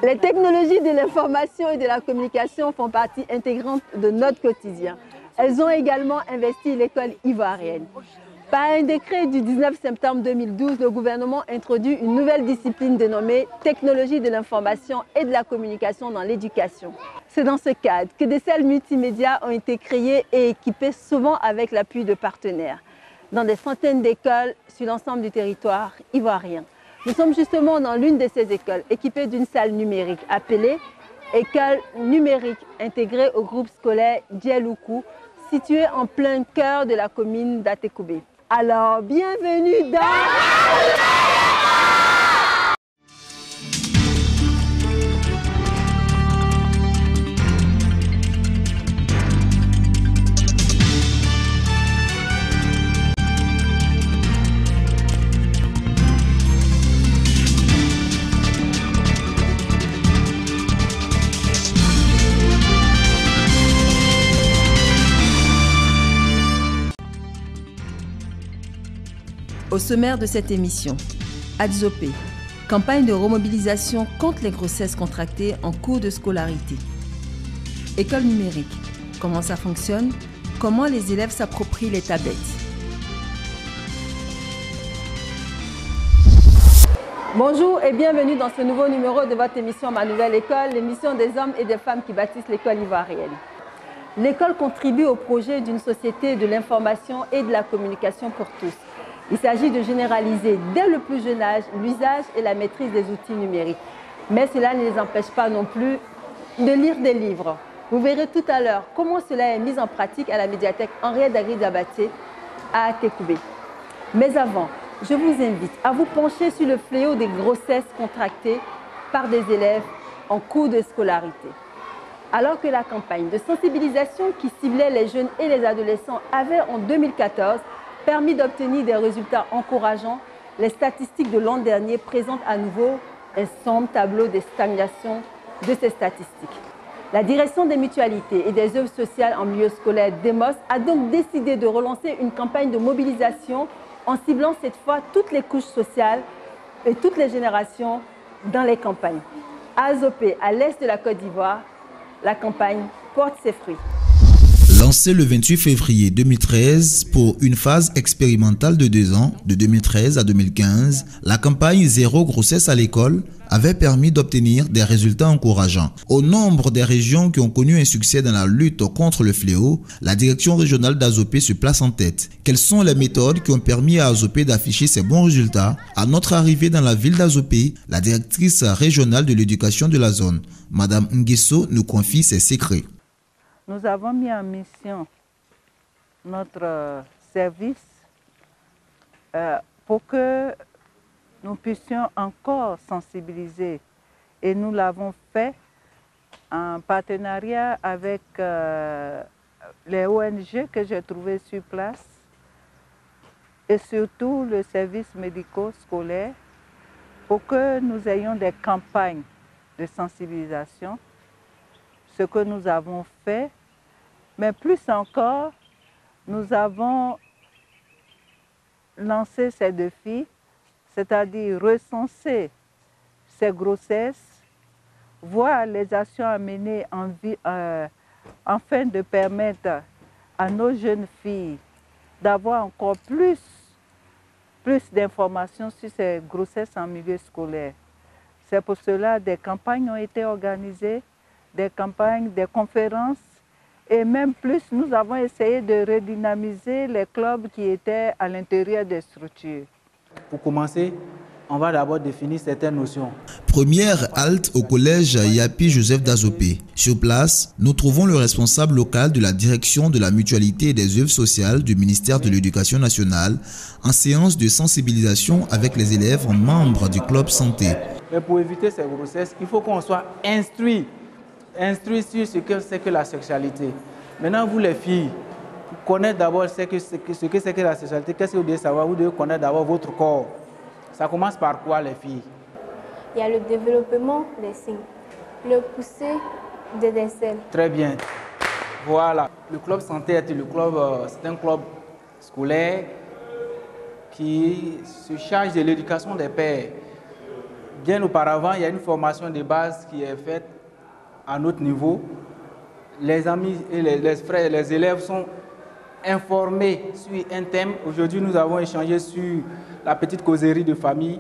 Les technologies de l'information et de la communication font partie intégrante de notre quotidien. Elles ont également investi l'école ivoirienne. Par un décret du 19 septembre 2012, le gouvernement introduit une nouvelle discipline dénommée technologie de l'information et de la communication dans l'éducation. C'est dans ce cadre que des salles multimédia ont été créées et équipées souvent avec l'appui de partenaires dans des centaines d'écoles sur l'ensemble du territoire ivoirien. Nous sommes justement dans l'une de ces écoles, équipée d'une salle numérique appelée École numérique intégrée au groupe scolaire Dieloukou, située en plein cœur de la commune d'Atekoubé. Alors, bienvenue dans... Au sommaire de cette émission, Adzopé, campagne de remobilisation contre les grossesses contractées en cours de scolarité. École numérique, comment ça fonctionne? Comment les élèves s'approprient les tablettes? Bonjour et bienvenue dans ce nouveau numéro de votre émission Ma Nouvelle École, l'émission des hommes et des femmes qui bâtissent l'école ivoirienne. L'école contribue au projet d'une société de l'information et de la communication pour tous. Il s'agit de généraliser dès le plus jeune âge l'usage et la maîtrise des outils numériques. Mais cela ne les empêche pas non plus de lire des livres. Vous verrez tout à l'heure comment cela est mis en pratique à la médiathèque Henriette Dagri-Diabaté à Atekoubé. Mais avant, je vous invite à vous pencher sur le fléau des grossesses contractées par des élèves en cours de scolarité. Alors que la campagne de sensibilisation qui ciblait les jeunes et les adolescents avait en 2014 permis d'obtenir des résultats encourageants, les statistiques de l'an dernier présentent à nouveau un sombre tableau de stagnation de ces statistiques. La direction des mutualités et des œuvres sociales en milieu scolaire DEMOS a donc décidé de relancer une campagne de mobilisation en ciblant cette fois toutes les couches sociales et toutes les générations dans les campagnes. À Azopé, à l'est de la Côte d'Ivoire, la campagne porte ses fruits. Lancée le 28 février 2013 pour une phase expérimentale de 2 ans, de 2013 à 2015, la campagne Zéro grossesse à l'école avait permis d'obtenir des résultats encourageants. Au nombre des régions qui ont connu un succès dans la lutte contre le fléau, la direction régionale d'Azopé se place en tête. Quelles sont les méthodes qui ont permis à Azopé d'afficher ces bons résultats? À notre arrivée dans la ville d'Azopé, la directrice régionale de l'éducation de la zone, Madame Nguesso, nous confie ses secrets. Nous avons mis en mission notre service pour que nous puissions encore sensibiliser. Et nous l'avons fait en partenariat avec les ONG que j'ai trouvées sur place et surtout le service médico-scolaire pour que nous ayons des campagnes de sensibilisation. Ce que nous avons fait, mais plus encore, nous avons lancé ces défis, c'est-à-dire recenser ces grossesses, voir les actions à mener afin de permettre à nos jeunes filles d'avoir encore plus d'informations sur ces grossesses en milieu scolaire. C'est pour cela que des campagnes ont été organisées, des campagnes, des conférences, et même plus, nous avons essayé de redynamiser les clubs qui étaient à l'intérieur des structures. Pour commencer, on va d'abord définir certaines notions. Première halte au collège Yapi Joseph d'Azopé. Sur place, nous trouvons le responsable local de la direction de la mutualité et des œuvres sociales du ministère de l'Éducation nationale en séance de sensibilisation avec les élèves membres du club santé. Mais pour éviter ces grossesses, il faut qu'on soit instruit sur ce que c'est que la sexualité. Maintenant, vous les filles, connaissez d'abord ce que c'est que la sexualité. Qu'est-ce que vous devez savoir? Vous devez connaître d'abord votre corps. Ça commence par quoi, les filles? Il y a le développement des signes, le pousser des aisselles. Très bien. Voilà. Le club santé est c'est un club scolaire qui se charge de l'éducation des pères. Bien auparavant, il y a une formation de base qui est faite à notre niveau. Les amis et les frères et les élèves sont informés sur un thème. Aujourd'hui, nous avons échangé sur la petite causerie de famille.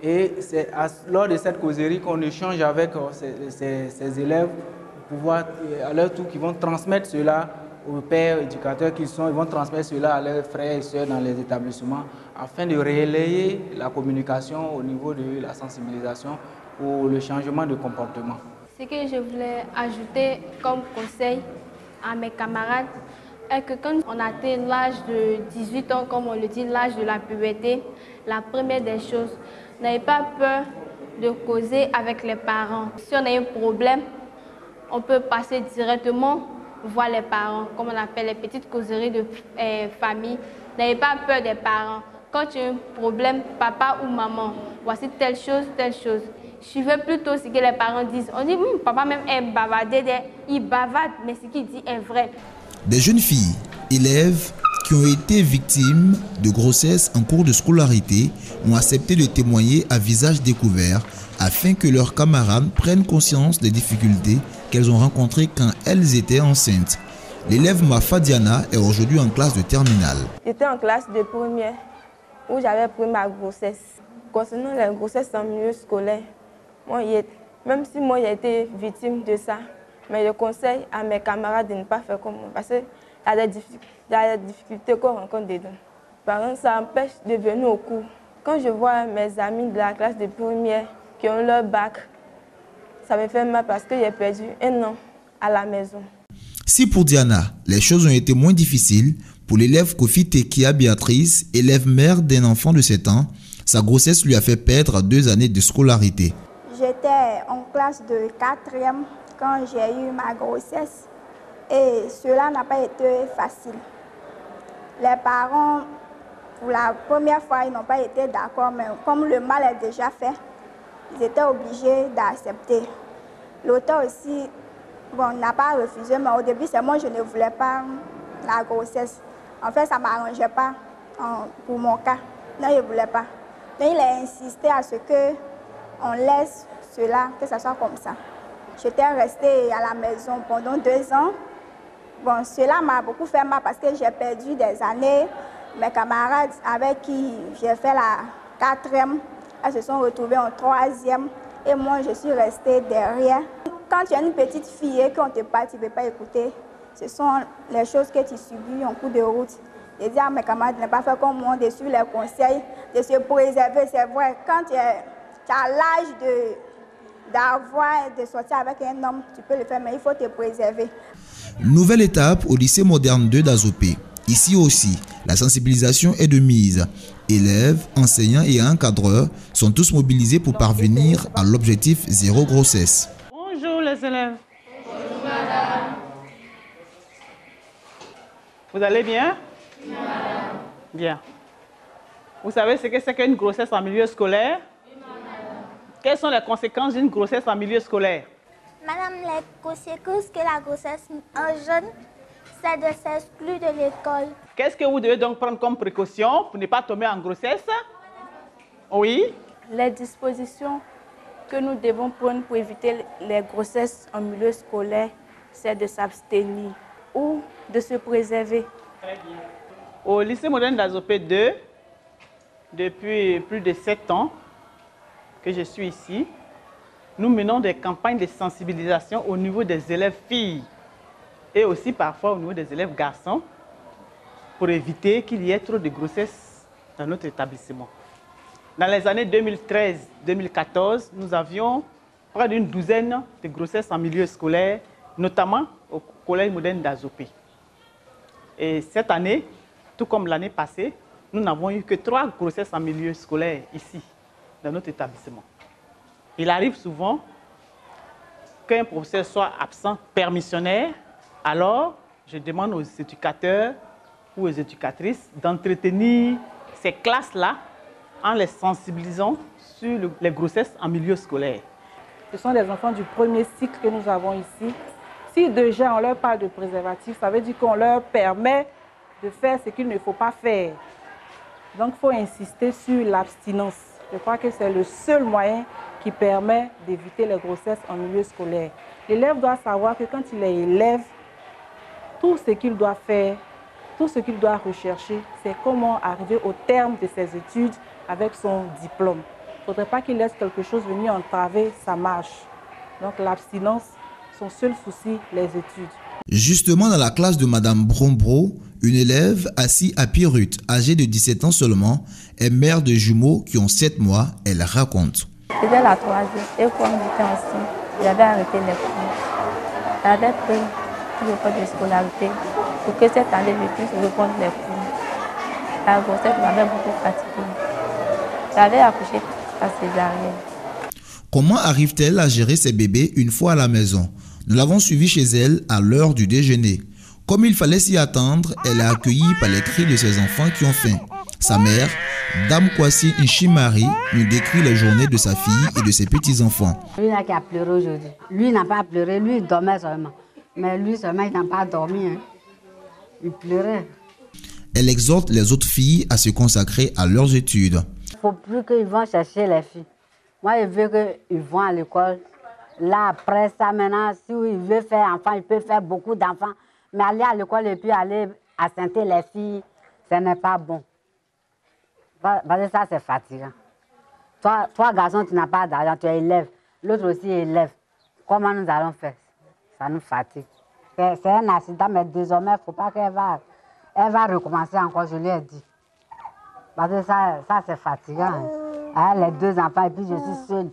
Et c'est lors de cette causerie qu'on échange avec ces élèves pour pouvoir, à leur tour, qu'ils vont transmettre cela aux pères éducateurs qu'ils sont. Ils vont transmettre cela à leurs frères et sœurs dans les établissements afin de relayer la communication au niveau de la sensibilisation pour le changement de comportement. Ce que je voulais ajouter comme conseil à mes camarades est que quand on atteint l'âge de 18 ans, comme on le dit, l'âge de la puberté, la première des choses, n'ayez pas peur de causer avec les parents. Si on a un problème, on peut passer directement voir les parents, comme on appelle les petites causeries de famille. N'ayez pas peur des parents. Quand tu as un problème, papa ou maman, voici telle chose, suivez plutôt ce que les parents disent. On dit, papa même est bavardé, il bavarde, mais ce qu'il dit est vrai. Des jeunes filles, élèves qui ont été victimes de grossesse en cours de scolarité ont accepté de témoigner à visage découvert afin que leurs camarades prennent conscience des difficultés qu'elles ont rencontrées quand elles étaient enceintes. L'élève Mafa Diana est aujourd'hui en classe de terminale. J'étais en classe de première où j'avais pris ma grossesse. Concernant la grossesse en milieu scolaire, même si moi j'ai été victime de ça, mais je conseille à mes camarades de ne pas faire comme moi parce qu'il y a des difficultés qu'on rencontre dedans. Par exemple, ça empêche de venir au cours. Quand je vois mes amis de la classe de première qui ont leur bac, ça me fait mal parce que j'ai perdu un an à la maison. Si pour Diana, les choses ont été moins difficiles, pour l'élève Kofi Tekia Béatrice, élève mère d'un enfant de 7 ans, sa grossesse lui a fait perdre 2 années de scolarité. J'étais en classe de 4e quand j'ai eu ma grossesse et cela n'a pas été facile. Les parents, pour la première fois, ils n'ont pas été d'accord, mais comme le mal est déjà fait, ils étaient obligés d'accepter. L'auteur aussi, n'a pas refusé, mais au début, c'est moi, je ne voulais pas la grossesse. En fait, ça ne m'arrangeait pas pour mon cas. Non, je ne voulais pas. Mais il a insisté à ce qu'on laisse cela, que ça soit comme ça. J'étais restée à la maison pendant 2 ans. Cela m'a beaucoup fait mal parce que j'ai perdu des années. Mes camarades avec qui j'ai fait la 4e, elles se sont retrouvées en 3e et moi, je suis restée derrière. Quand tu es une petite fille et qu'on te parle, tu ne veux pas écouter. Ce sont les choses que tu subis en cours de route. Je dis à mes camarades de ne pas faire comme moi, de suivre les conseils, de se préserver. C'est vrai, quand tu as l'âge d'avoir, de sortir avec un homme, tu peux le faire, mais il faut te préserver. Nouvelle étape au lycée moderne 2 d'Azopé. Ici aussi, la sensibilisation est de mise. Élèves, enseignants et encadreurs sont tous mobilisés pour parvenir à l'objectif 0 grossesse. Bonjour les élèves. Bonjour madame. Vous allez bien? Oui, madame. Bien. Vous savez ce que c'est qu'une grossesse en milieu scolaire? Oui, madame. Quelles sont les conséquences d'une grossesse en milieu scolaire? Madame, les conséquences que la grossesse en jeune, c'est de s'exclure de l'école. Qu'est-ce que vous devez donc prendre comme précaution pour ne pas tomber en grossesse? Oui? Les dispositions que nous devons prendre pour éviter les grossesses en milieu scolaire, c'est de s'abstenir ou de se préserver. Très bien. Au lycée moderne d'Azopé 2, depuis plus de 7 ans que je suis ici, nous menons des campagnes de sensibilisation au niveau des élèves filles et aussi parfois au niveau des élèves garçons pour éviter qu'il y ait trop de grossesses dans notre établissement. Dans les années 2013-2014, nous avions près d'une douzaine de grossesses en milieu scolaire, notamment au collège moderne d'Azopé. Et cette année, tout comme l'année passée, nous n'avons eu que 3 grossesses en milieu scolaire ici, dans notre établissement. Il arrive souvent qu'un professeur soit absent permissionnaire, alors je demande aux éducateurs ou aux éducatrices d'entretenir ces classes-là en les sensibilisant sur les grossesses en milieu scolaire. Ce sont des enfants du premier cycle que nous avons ici. Si déjà on leur parle de préservatif, ça veut dire qu'on leur permet de faire ce qu'il ne faut pas faire. Donc il faut insister sur l'abstinence. Je crois que c'est le seul moyen qui permet d'éviter les grossesses en milieu scolaire. L'élève doit savoir que quand il est élève, tout ce qu'il doit faire, tout ce qu'il doit rechercher, c'est comment arriver au terme de ses études avec son diplôme. Il ne faudrait pas qu'il laisse quelque chose venir entraver sa marche. Donc l'abstinence, son seul souci, les études. Justement, dans la classe de Madame Brombro, une élève assise à Pirut, âgée de 17 ans seulement, est mère de jumeaux qui ont 7 mois. Elle raconte. C'était la 3e et comme j'étais enceinte, j'avais arrêté les cours. J'avais pris tout le cours de scolarité pour que cette année je puisse reprendre les cours. La grossesse m'avait beaucoup fatiguée. J'avais accouché à césarienne. Comment arrive-t-elle à gérer ses bébés une fois à la maison? Nous l'avons suivie chez elle à l'heure du déjeuner. Comme il fallait s'y attendre, elle est accueillie par les cris de ses enfants qui ont faim. Sa mère, Dame Kwasi Nchimari, nous décrit les journées de sa fille et de ses petits-enfants. Lui n'a qu'à pleurer aujourd'hui. Lui n'a pas pleuré, lui il dormait seulement. Mais lui seulement, il n'a pas dormi. Hein. Il pleurait. Elle exhorte les autres filles à se consacrer à leurs études. Il ne faut plus qu'ils vont chercher les filles. Moi, je veux qu'ils vont à l'école. Là, après ça, maintenant, si il veut faire enfant, il peut faire beaucoup d'enfants. Mais aller à l'école et puis aller assenter les filles, ce n'est pas bon. Parce que ça, c'est fatigant. Toi, garçon, tu n'as pas d'argent, tu es élève. L'autre aussi est élève. Comment nous allons faire? Ça nous fatigue. C'est un accident, mais désormais, il ne faut pas qu'elle va recommencer encore, je lui ai dit. Parce que ça c'est fatigant. Hein. Elle a les 2 enfants et puis je suis seule.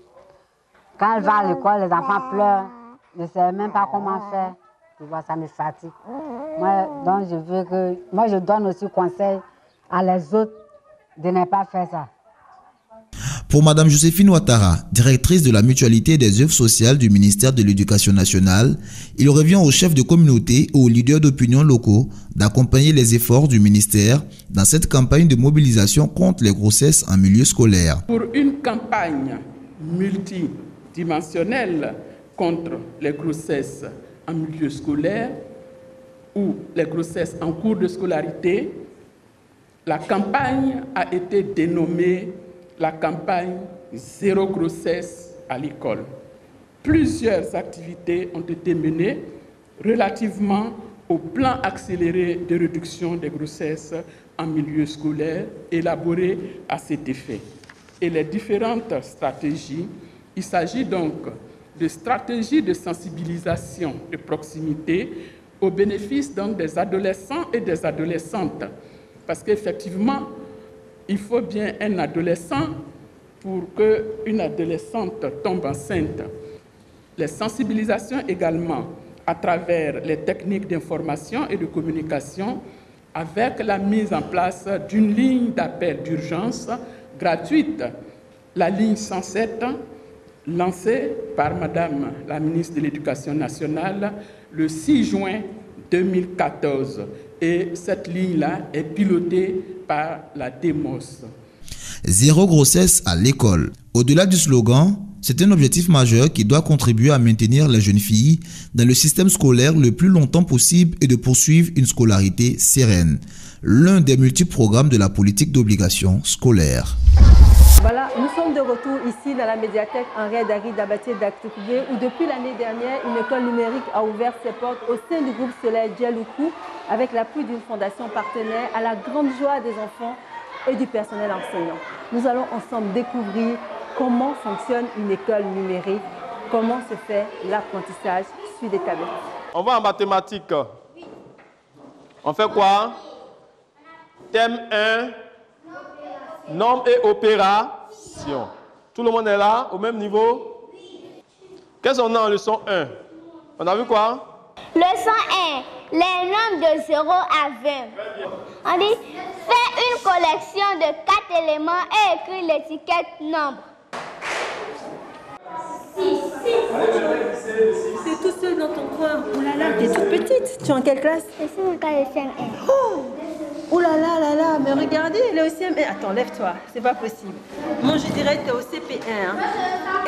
Quand elle va à l'école, les enfants pleurent. Je ne sais même pas comment faire. Tu vois, ça me fatigue. Moi, je donne aussi conseil à les autres de ne pas faire ça. Pour Mme Joséphine Ouattara, directrice de la mutualité des œuvres sociales du ministère de l'Éducation nationale, il revient aux chefs de communauté et aux leaders d'opinion locaux d'accompagner les efforts du ministère dans cette campagne de mobilisation contre les grossesses en milieu scolaire. Pour une campagne multidimensionnelle contre les grossesses en milieu scolaire ou les grossesses en cours de scolarité, la campagne a été dénommée la campagne Zéro grossesse à l'école. Plusieurs activités ont été menées relativement au plan accéléré de réduction des grossesses en milieu scolaire élaboré à cet effet. Et les différentes stratégies, il s'agit donc de stratégies de sensibilisation de proximité au bénéfice donc des adolescents et des adolescentes. Parce qu'effectivement, il faut bien un adolescent pour qu'une adolescente tombe enceinte. Les sensibilisations également à travers les techniques d'information et de communication avec la mise en place d'une ligne d'appel d'urgence gratuite, la ligne 107, lancée par Madame la ministre de l'Éducation nationale le 6 juin 2014. Et cette ligne-là est pilotée par la DEMOS. Zéro grossesse à l'école. Au-delà du slogan, c'est un objectif majeur qui doit contribuer à maintenir les jeunes filles dans le système scolaire le plus longtemps possible et de poursuivre une scolarité sereine. L'un des multiples programmes de la politique d'obligation scolaire. Voilà, nous sommes de retour ici dans la médiathèque Henri Dari Dabatié d'Actoukoubé où depuis l'année dernière, une école numérique a ouvert ses portes au sein du groupe scolaire Djeloukou avec l'appui d'une fondation partenaire à la grande joie des enfants et du personnel enseignant. Nous allons ensemble découvrir comment fonctionne une école numérique, comment se fait l'apprentissage sur des tablettes. On va en mathématiques. On fait quoi? Thème 1. Nombre et opération. Tout le monde est là, au même niveau? Qu'est-ce qu'on a en leçon 1? On a vu quoi? Leçon 1. Les nombres de 0 à 20. On dit, fais une collection de 4 éléments et écris l'étiquette nombre. Tu es tout seul dans ton coin. Oh là là, tu es toute petite. Tu es en quelle classe? Je suis en classe de CM1. Oh là là là là, mais regardez, elle est au CM1. Attends, lève-toi, c'est pas possible. Moi, je dirais que tu es au CP1. Hein.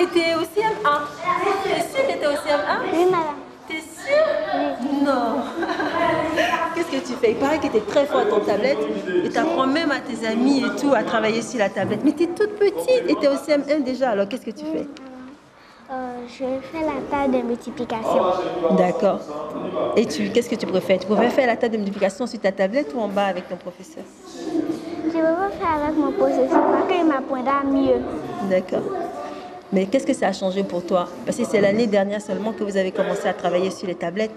Et tu es au CM1. Tu es sûre que tu es au CM1? Oui, madame. T'es sûre? Oui. Non. Qu'est-ce que tu fais? Il paraît que tu es très fort à ton tablette et tu apprends même à tes amis et tout à travailler sur la tablette. Mais tu es toute petite et tu es au CM1 déjà, alors qu'est-ce que tu fais? Je fais la table de multiplication. D'accord. Et qu'est-ce que tu préfères? Tu préfères faire la table de multiplication sur ta tablette ou en bas avec ton professeur? Je préfère faire avec mon professeur parce qu'il m'apprendra mieux. D'accord. Mais qu'est-ce que ça a changé pour toi? Parce que c'est l'année dernière seulement que vous avez commencé à travailler sur les tablettes.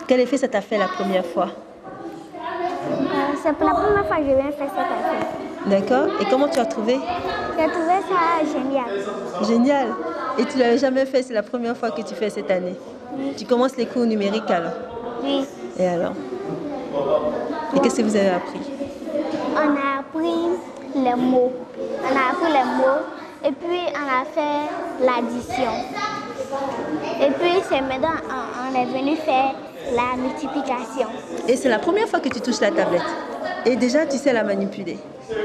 Quel effet ça t'a fait la première fois? C'est pour la première fois que je viens faire cette affaire. D'accord. Et comment tu as trouvé? J'ai trouvé ça génial. Génial. Et tu ne l'avais jamais fait, c'est la première fois que tu fais cette année? Oui. Tu commences les cours numériques alors? Oui. Et alors? Et qu'est-ce que vous avez appris? On a appris les mots. Et puis on a fait l'addition. Et puis c'est maintenant on est venu faire la multiplication. Et c'est la première fois que tu touches la tablette? Et déjà tu sais la manipuler?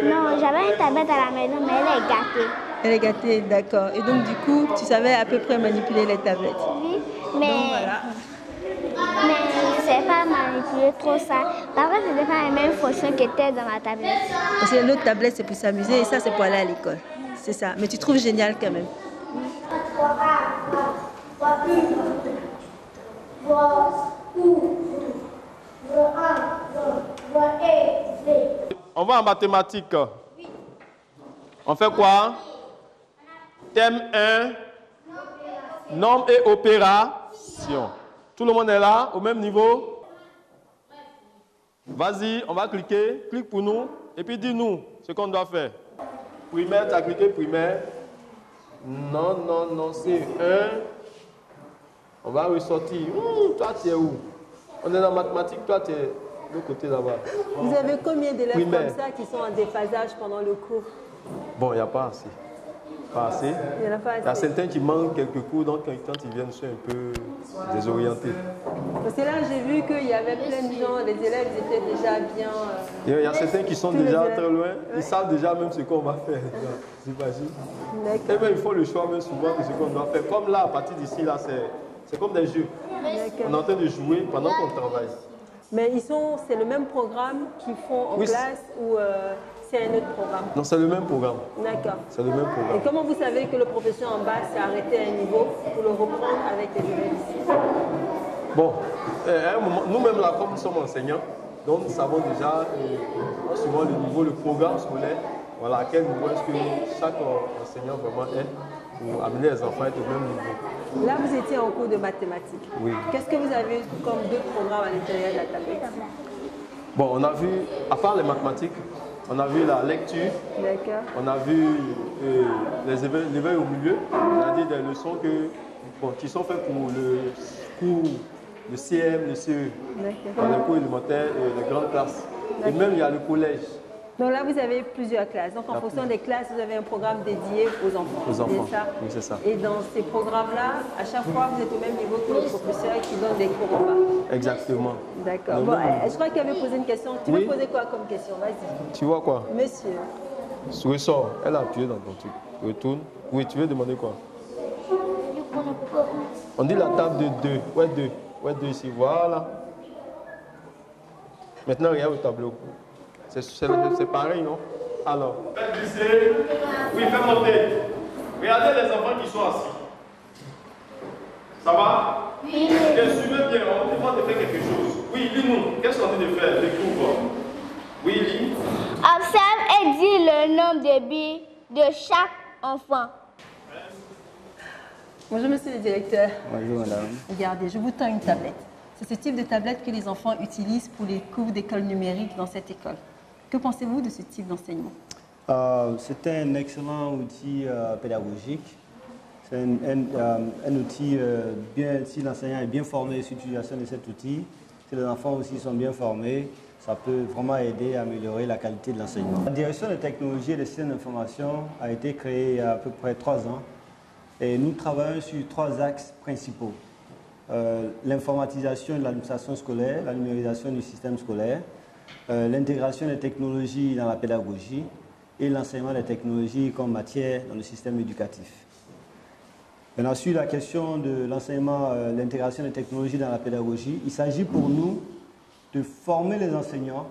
Non, j'avais une tablette à la maison, mais elle est gâtée. Elle est gâtée, d'accord. Et donc du coup, tu savais à peu près manipuler les tablettes? Oui, mais... Donc, voilà. Mais je ne sais pas manipuler trop ça. Parfois, ce n'était pas la même fonction que était dans ma tablette. Parce que l'autre tablette, c'est pour s'amuser et ça, c'est pour aller à l'école. C'est ça. Mais tu trouves génial quand même. On va en mathématiques. On fait quoi? Thème 1, nombre et opération. Tout le monde est là, au même niveau? Vas-y, on va cliquer. Clique pour nous. Et puis dis-nous ce qu'on doit faire. Primaire, tu as cliqué primaire. Non, c'est 1. On va ressortir. Toi, tu es où? On est dans mathématiques, toi, tu es de l'autre côté là-bas. Vous avez combien d'élèves comme ça qui sont en déphasage pendant le cours? Bon, il n'y a pas assez. Pas assez. Il y en a pas assez. Il y a certains qui manquent quelques cours, donc quand ils viennent, ils sont un peu désorientés. Parce que là, j'ai vu qu'il y avait plein de gens, les élèves étaient déjà bien... Il y a certains qui sont déjà très loin, ils savent déjà même ce qu'on va faire. J'imagine. Et même ils font le choix même souvent de ce qu'on doit faire. Comme là, à partir d'ici, là, c'est comme des jeux. On est en train de jouer pendant qu'on travaille. Mais c'est le même programme qu'ils font en classe ou c'est un autre programme? Non, c'est le même programme. D'accord. C'est le même programme. Et comment vous savez que le professeur en bas s'est arrêté à un niveau pour le reprendre avec les élèves ici? Bon, à un moment, nous-mêmes là, comme nous sommes enseignants, donc nous savons déjà, suivant le niveau, le programme scolaire, voilà, à quel niveau est-ce que chaque enseignant vraiment est pour amener les enfants à être au même niveau. Là, vous étiez en cours de mathématiques. Oui. Qu'est-ce que vous avez comme deux programmes à l'intérieur de la tablette? Bon, on a vu, à part les mathématiques, on a vu la lecture, on a vu l'éveil au milieu, c'est-à-dire des leçons qui sont faites pour le cours, le CM, le CE, dans les cours élémentaires et les grandes classes. Et même il y a le collège. Donc là, vous avez plusieurs classes. Donc en fonction des classes, vous avez un programme dédié aux enfants. Aux enfants, c'est ça? Oui, c'est ça. Et dans ces programmes-là, à chaque fois, vous êtes au même niveau que le professeur qui donne des cours en bas. Exactement. D'accord. Bon, je crois qu'il avait posé une question. Tu veux poser quoi comme question? Vas-y. Tu vois quoi? Monsieur. Ressort. Elle a appuyé dans ton truc. Retourne. Oui, tu veux demander quoi? On dit la table de 2. Ouais, 2. Ouais, 2 ici. Voilà. Maintenant, regarde au tableau. C'est pareil, non? Alors. Faites glisser. Oui, faites monter. Regardez les enfants qui sont assis. Ça va? Oui. Suivez bien, on demande de faire quelque chose. Oui, lis-nous. Qu'est-ce qu'on dit de faire? Découvre. Oui, lis. Observe et dis le nombre de billes de chaque enfant. Bonjour, monsieur le directeur. Bonjour, madame. Regardez, je vous tends une tablette. C'est ce type de tablette que les enfants utilisent pour les cours d'école numérique dans cette école. Que pensez-vous de ce type d'enseignement? C'est un excellent outil pédagogique. C'est un outil si l'enseignant est bien formé sur l'utilisation de cet outil, si les enfants aussi sont bien formés, ça peut vraiment aider à améliorer la qualité de l'enseignement. La direction des technologies et des systèmes d'information a été créée il y a à peu près 3 ans et nous travaillons sur 3 axes principaux. L'informatisation de l'administration scolaire, la numérisation du système scolaire, l'intégration des technologies dans la pédagogie et l'enseignement des technologies comme matière dans le système éducatif. Maintenant, sur la question de l'enseignement, l'intégration des technologies dans la pédagogie, il s'agit pour nous de former les enseignants,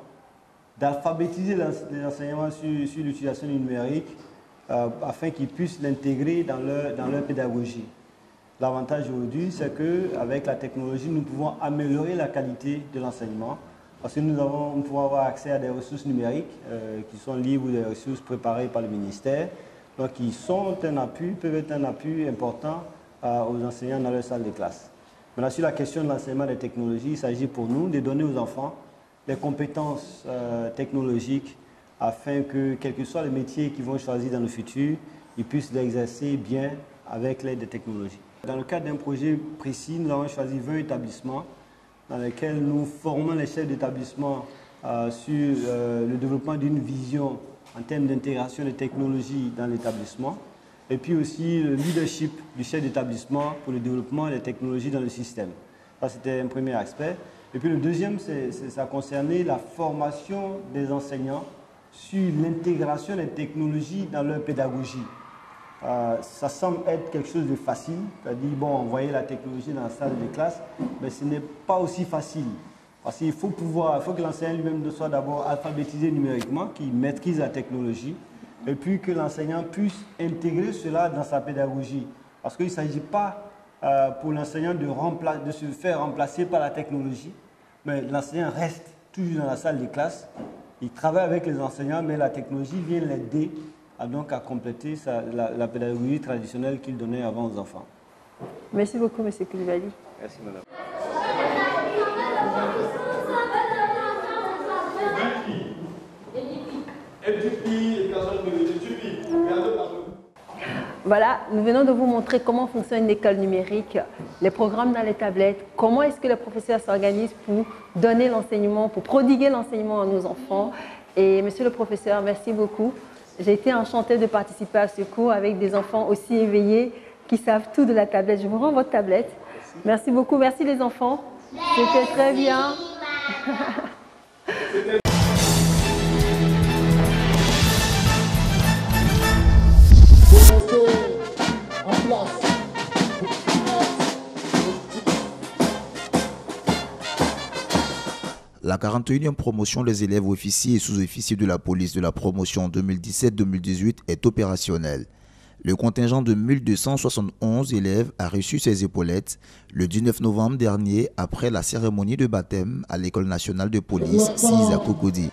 d'alphabétiser les enseignants sur l'utilisation du numérique afin qu'ils puissent l'intégrer dans leur pédagogie. L'avantage aujourd'hui, c'est qu'avec la technologie, nous pouvons améliorer la qualité de l'enseignement parce que nous pouvons avoir accès à des ressources numériques qui sont libres ou des ressources préparées par le ministère, donc qui sont un appui, peuvent être un appui important aux enseignants dans leur salle de classe. Maintenant, sur la question de l'enseignement des technologies, il s'agit pour nous de donner aux enfants les compétences technologiques afin que, quels que soient les métiers qu'ils vont choisir dans le futur, ils puissent l'exercer bien avec l'aide des technologies. Dans le cadre d'un projet précis, nous avons choisi 20 établissements dans lesquels nous formons les chefs d'établissement sur le développement d'une vision en termes d'intégration des technologies dans l'établissement et puis aussi le leadership du chef d'établissement pour le développement des technologies dans le système. Ça, c'était un premier aspect. Et puis le deuxième, ça concernait la formation des enseignants sur l'intégration des technologies dans leur pédagogie. Ça semble être quelque chose de facile, c'est-à-dire, bon, envoyer la technologie dans la salle de classe, mais ce n'est pas aussi facile. Parce qu'il faut que l'enseignant lui-même soit d'abord alphabétisé numériquement, qu'il maîtrise la technologie, et puis que l'enseignant puisse intégrer cela dans sa pédagogie. Parce qu'il ne s'agit pas pour l'enseignant de se faire remplacer par la technologie, mais l'enseignant reste toujours dans la salle de classe, il travaille avec les enseignants, mais la technologie vient l'aider à compléter la pédagogie traditionnelle qu'il donnait avant aux enfants. Merci beaucoup, M. Koulibaly. Merci, madame. Voilà, nous venons de vous montrer comment fonctionne une école numérique, les programmes dans les tablettes, comment est-ce que les professeurs s'organisent pour donner l'enseignement, pour prodiguer l'enseignement à nos enfants. Et monsieur le professeur, merci beaucoup. J'ai été enchantée de participer à ce cours avec des enfants aussi éveillés qui savent tout de la tablette. Je vous rends votre tablette. Merci beaucoup. Merci les enfants. C'était très bien. La 41e promotion des élèves officiers et sous-officiers de la police de la promotion 2017-2018 est opérationnelle. Le contingent de 1271 élèves a reçu ses épaulettes le 19 novembre dernier après la cérémonie de baptême à l'École nationale de police 6 à Cocody.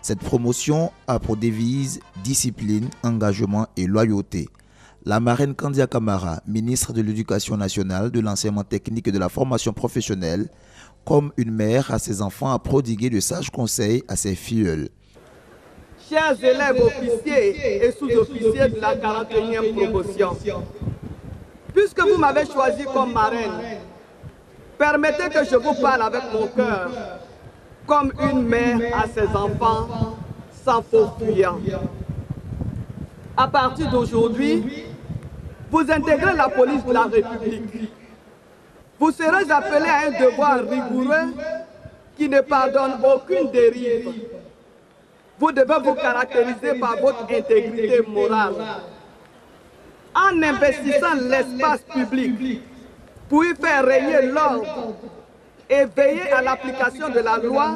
Cette promotion a pour devise discipline, engagement et loyauté. La marraine Kandia Kamara, ministre de l'Éducation nationale, de l'enseignement technique et de la formation professionnelle, comme une mère à ses enfants, a prodigué de sages conseils à ses filleuls. Chers élèves officiers et sous-officiers de la 41e promotion, puisque vous m'avez choisi comme marraine, permettez que je vous parle avec mon cœur, comme une mère à ses enfants, sans faux fuyant. À partir d'aujourd'hui, vous intégrez la police de la République. Vous serez appelés à un devoir rigoureux qui ne pardonne aucune dérive. Vous devez vous caractériser par votre intégrité morale. En investissant l'espace public pour y faire régner l'ordre et veiller à l'application de la loi,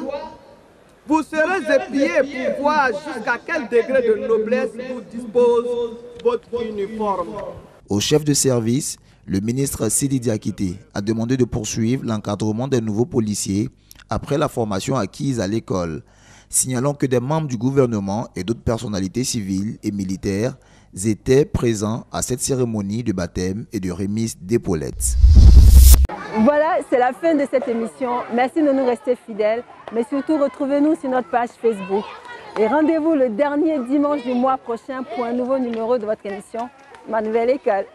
vous serez épiés pour voir jusqu'à quel degré de noblesse vous dispose votre uniforme. Au chef de service, le ministre Sidi Diakité a demandé de poursuivre l'encadrement des nouveaux policiers après la formation acquise à l'école, signalant que des membres du gouvernement et d'autres personnalités civiles et militaires étaient présents à cette cérémonie de baptême et de remise d'épaulettes. Voilà, c'est la fin de cette émission. Merci de nous rester fidèles, mais surtout retrouvez-nous sur notre page Facebook. Et rendez-vous le dernier dimanche du mois prochain pour un nouveau numéro de votre émission Ma Nouvelle École.